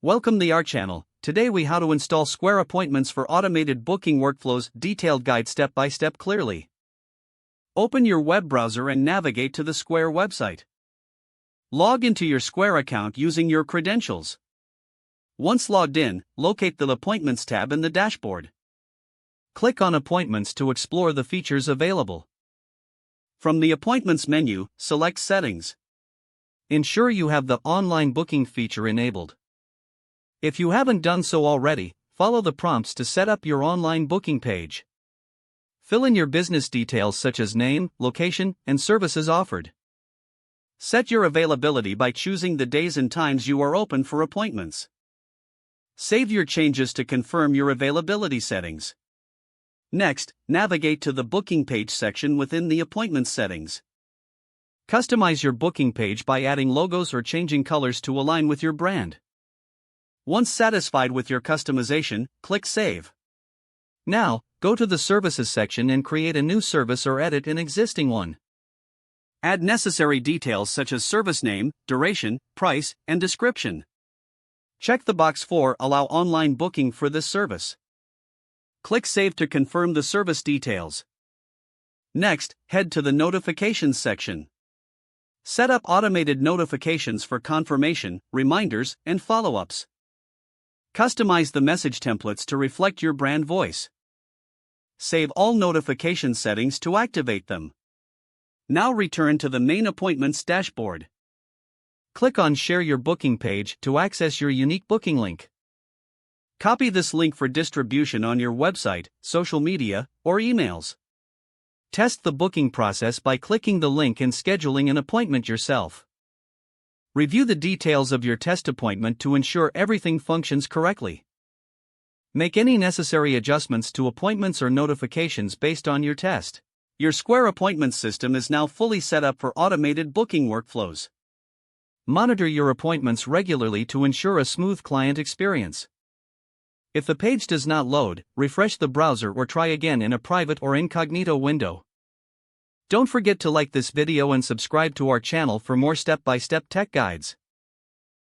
Welcome to our channel. Today we how to install Square Appointments for automated booking workflows, detailed guide step by step clearly. Open your web browser and navigate to the Square website. Log into your Square account using your credentials. Once logged in, locate the Appointments tab in the dashboard. Click on Appointments to explore the features available. From the Appointments menu, select Settings. Ensure you have the online booking feature enabled. If you haven't done so already, follow the prompts to set up your online booking page. Fill in your business details such as name, location, and services offered. Set your availability by choosing the days and times you are open for appointments. Save your changes to confirm your availability settings. Next, navigate to the booking page section within the appointment settings. Customize your booking page by adding logos or changing colors to align with your brand. Once satisfied with your customization, click Save. Now, go to the Services section and create a new service or edit an existing one. Add necessary details such as service name, duration, price, and description. Check the box for Allow online booking for this service. Click Save to confirm the service details. Next, head to the Notifications section. Set up automated notifications for confirmation, reminders, and follow-ups. Customize the message templates to reflect your brand voice. Save all notification settings to activate them. Now return to the main Appointments dashboard. Click on Share your booking page to access your unique booking link. Copy this link for distribution on your website, social media, or emails. Test the booking process by clicking the link and scheduling an appointment yourself. Review the details of your test appointment to ensure everything functions correctly. Make any necessary adjustments to appointments or notifications based on your test. Your Square Appointments system is now fully set up for automated booking workflows. Monitor your appointments regularly to ensure a smooth client experience. If the page does not load, refresh the browser or try again in a private or incognito window. Don't forget to like this video and subscribe to our channel for more step-by-step tech guides.